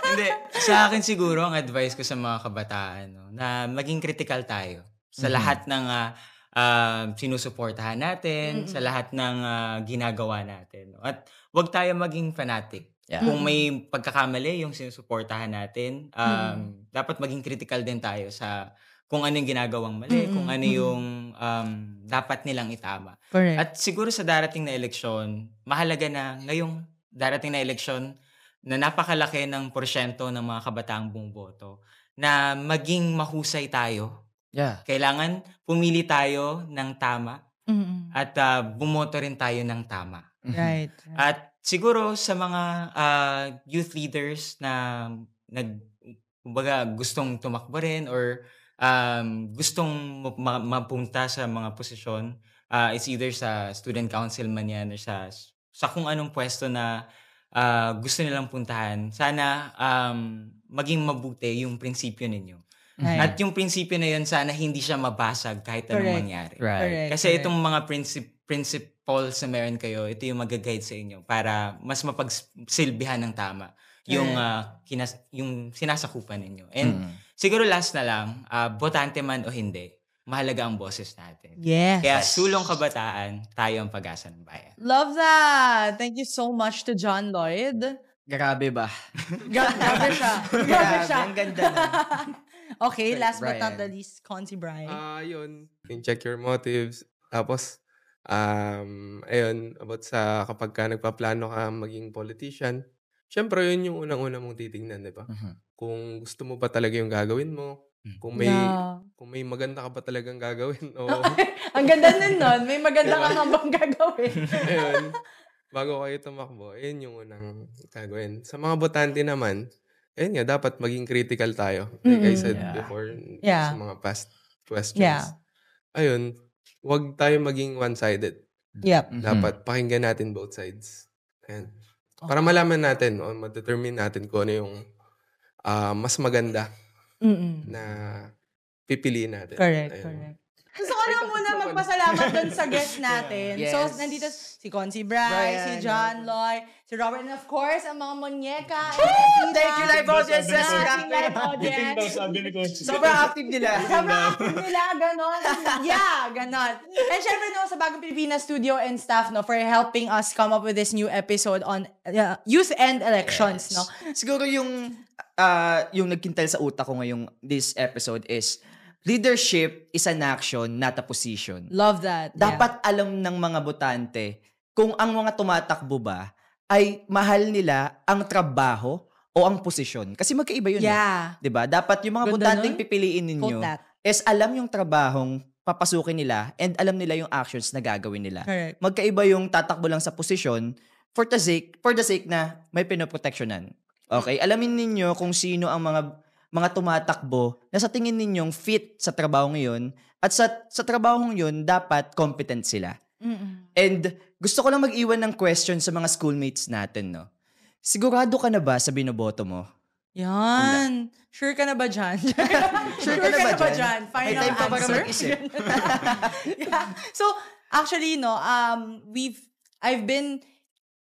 Hindi. Sa akin siguro, ang advice ko sa mga kabataan, no, na maging critical tayo sa lahat ng sinusuportahan natin, sa lahat ng ginagawa natin. No? At wag tayo maging fanatic. Yeah. Kung may pagkakamali yung sinusuportahan natin, dapat maging critical din tayo sa kung ano yung ginagawang mali, kung ano yung dapat nilang itama. Correct. At siguro sa darating na eleksyon, mahalaga na ngayong darating na eleksyon na napakalaki ng porsyento ng mga kabataang bumuboto na maging mahusay tayo. Yeah. Kailangan pumili tayo ng tama at bumoto rin tayo ng tama. Right. At siguro sa mga youth leaders na kumbaga gustong tumakbo rin or gustong mapunta sa mga posisyon, it's either sa student council man yan or sa kung anong pwesto na gusto nilang puntahan, sana maging mabuti yung prinsipyo ninyo. Right. At yung prinsipyo na yun, sana hindi siya mabasag kahit anong Correct. mangyari. Right. Correct. Kasi correct. itong mga principles na meron kayo, ito yung mag-guide sa inyo para mas mapagsilbihan ng tama yung yung sinasakupan ninyo. And siguro last na lang, botante man o hindi, mahalaga ang boses natin. Yes. Kaya sulong kabataan, tayo ang pag-asa ng bayan. Love that. Thank you so much to John Lloyd. Grabe ba? Grabe siya. Grabe siya. Ang ganda na. Okay, Right, last but not Brian. the least, Consi Brian. Yun. Check your motives. Tapos, ayun, about sa kapag ka nagpaplano ka maging politician, syempre yun yung unang-una mong titingnan, di ba? Kung gusto mo ba talaga yung gagawin mo, kung may Yeah. kung may maganda ka ba talagang gagawin o Ang ganda nun. May maganda kang habang gagawin. ayun, bago kayo tumakbo, ayun yung unang gagawin. Sa mga botante naman, ayun nga, dapat maging critical tayo. Like I said Yeah. before Yeah. sa mga past questions. Yeah. Ayun, wag tayo maging one-sided. Yep. Dapat pakinggan natin both sides. Ayan. Para malaman natin o ma-determine natin kung ano yung mas maganda na pipiliin natin. Correct, Ayun. correct. Gusto ko lang muna magpasalamat dun sa guest natin. Yes. So, nandito si Consi Bry, Brian, si John Lloyd, si Robert, and of course, ang mga monyeka. Thank you, live audience. Sa ating live Daw audience. sabi ni Coach. Sobrang active nila. Sobrang active nila, ganon. Yeah, ganon. And syempre, no, sa Bagong Pilipinas Studio and staff, no, for helping us come up with this new episode on youth and elections, no. Siguro yung nagkintal sa utak ko ngayong this episode is leadership is an action, not a position. Love that. Dapat alam ng mga botante kung ang mga tumatakbo ba ay mahal nila ang trabaho o ang posisyon. Kasi magkaiba yun. Yeah. 'Di ba? Dapat yung mga Ganda botanteng nun. pipiliin ninyo Quote that. is alam yung trabahong papasukin nila and alam nila yung actions na gagawin nila. Correct. Magkaiba yung tatakbo lang sa posisyon for the sake na may pinoproteksyonan. Okay? Alamin ninyo kung sino ang mga tumatakbo na sa tingin ninyong fit sa trabaho ngayon at sa trabahong yun, dapat competent sila. And gusto ko lang mag-iwan ng question sa mga schoolmates natin, no? Sigurado ka na ba sa binoboto mo? Yan. Sure ka na ba dyan? Sure ka na ba dyan? Final May time pa para answer. mag-isip. Yeah. So, actually, no, I've been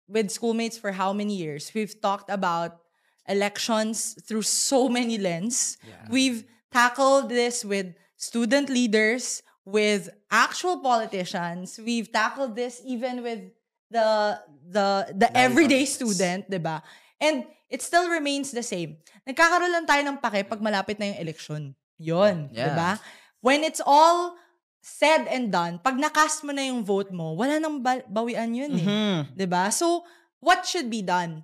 with schoolmates for how many years? We've talked about elections through so many lenses. Yeah. We've tackled this with student leaders, with actual politicians. We've tackled this even with the everyday audience. student, diba? And it still remains the same. Nagkakaroon lang tayo ng pake pag malapit na yung election. Yun, diba? When it's all said and done, pag nakast mo na yung vote mo, wala nang bawian yun diba? So, what should be done?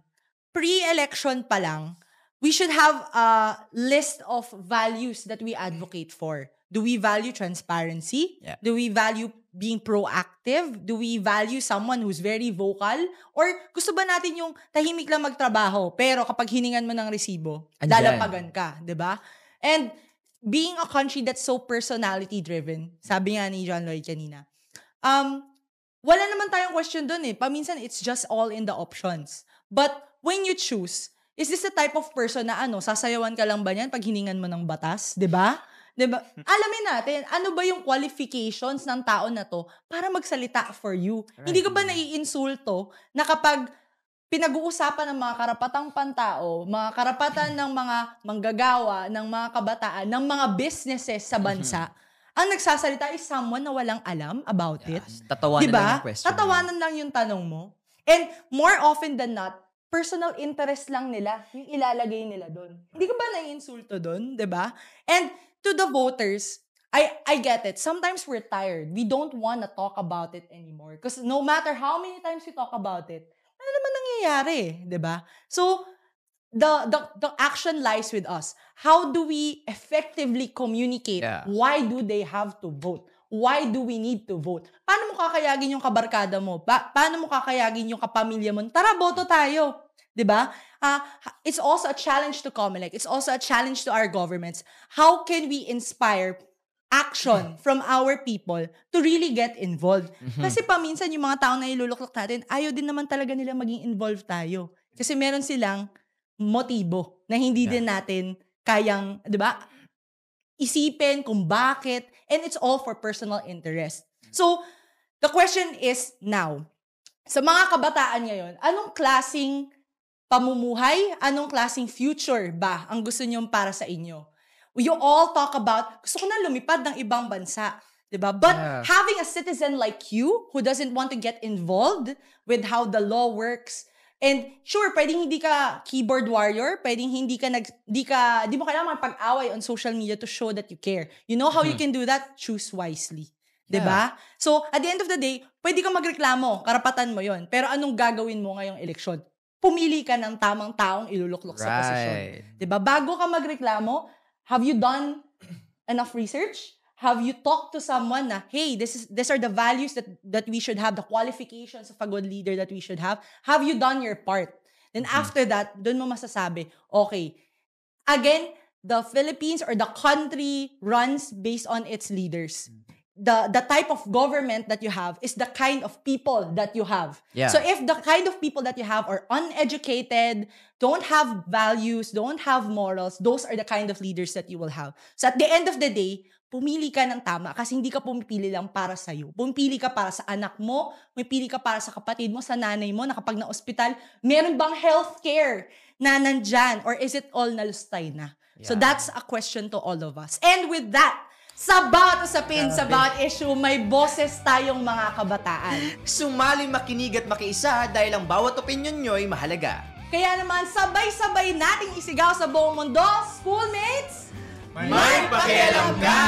Pre-election pa lang, we should have a list of values that we advocate for. Do we value transparency? Yeah. Do we value being proactive? Do we value someone who's very vocal? Or gusto ba natin yung tahimik lang magtrabaho, pero kapag hiningan mo ng resibo, lalapagan ka, diba? And being a country that's so personality-driven, sabi nga ni John Lloyd kanina, wala naman tayong question dun Paminsan, it's just all in the options. But when you choose, is this the type of person na sasayawan ka lang ba niyan pag hiningan mo ng batas? Diba? Alamin natin, ano ba yung qualifications ng tao na to para magsalita for you? Right. Hindi ka ba naiinsulto na kapag pinag-uusapan ng mga karapatang pantao, mga karapatan ng mga manggagawa, ng mga kabataan, ng mga businesses sa bansa, ang nagsasalita is someone na walang alam about it. Tatawanan diba? lang yung question. Tatawanan lang yung tanong mo. And more often than not, personal interest lang nila yung ilalagay nila doon. Hindi ka ba naiinsulto doon? Diba? And to the voters, I get it. Sometimes we're tired. We don't want to talk about it anymore. Because no matter how many times we talk about it, ano naman nangyayari, diba? So, the action lies with us. How do we effectively communicate? Why do they have to vote? Why do we need to vote? Paano mo kakayagin yung kabarkada mo? Paano mo kakayagin yung kapamilya mo? Tara, boto tayo. Diba? It's also a challenge to COMELEC. It's also a challenge to our governments. How can we inspire action from our people to really get involved? Kasi paminsan yung mga taong na iluluklok natin, ayaw din naman talaga nila maging involved tayo. Kasi meron silang motibo na hindi din natin kayang, di ba, isipin kung bakit, and it's all for personal interest. So, the question is now, sa mga kabataan ngayon, anong klaseng pamumuhay, anong klaseng future ba ang gusto nyo para sa inyo? You all talk about, gusto ko na lumipad ng ibang bansa, diba? But having a citizen like you who doesn't want to get involved with how the law works, and sure, pwedeng hindi ka keyboard warrior, pwedeng hindi mo kailangan magpag-away on social media to show that you care. You know how you can do that? Choose wisely. Diba? So, at the end of the day, pwede ka magreklamo, karapatan mo yon. Pero anong gagawin mo ngayong eleksyon? Pumili ka ng tamang taong iluluklok sa posisyon. Diba? Bago ka magreklamo, have you done enough research? Have you talked to someone na, hey, these are the values that we should have, the qualifications of a good leader that we should have? Have you done your part? Then after that, dun mo masasabi, okay, again, the Philippines or the country runs based on its leaders. The type of government that you have is the kind of people that you have. Yeah. So if the kind of people that you have are uneducated, don't have values, don't have morals, those are the kind of leaders that you will have. So at the end of the day, pumili ka ng tama kasi hindi ka pumipili lang para sa'yo. Pumipili ka para sa anak mo, pumipili ka para sa kapatid mo, sa nanay mo, na kapag na-ospital, meron bang healthcare na nandyan? Or is it all nalustay na? Yeah. So that's a question to all of us. And with that, sa bawat usapin, sa bawat issue, may boses tayong mga kabataan. Sumali, makinig at makiisa dahil ang bawat opinion nyo'y mahalaga. Kaya naman, sabay-sabay nating isigaw sa buong mundo, schoolmates! May pakialam ka!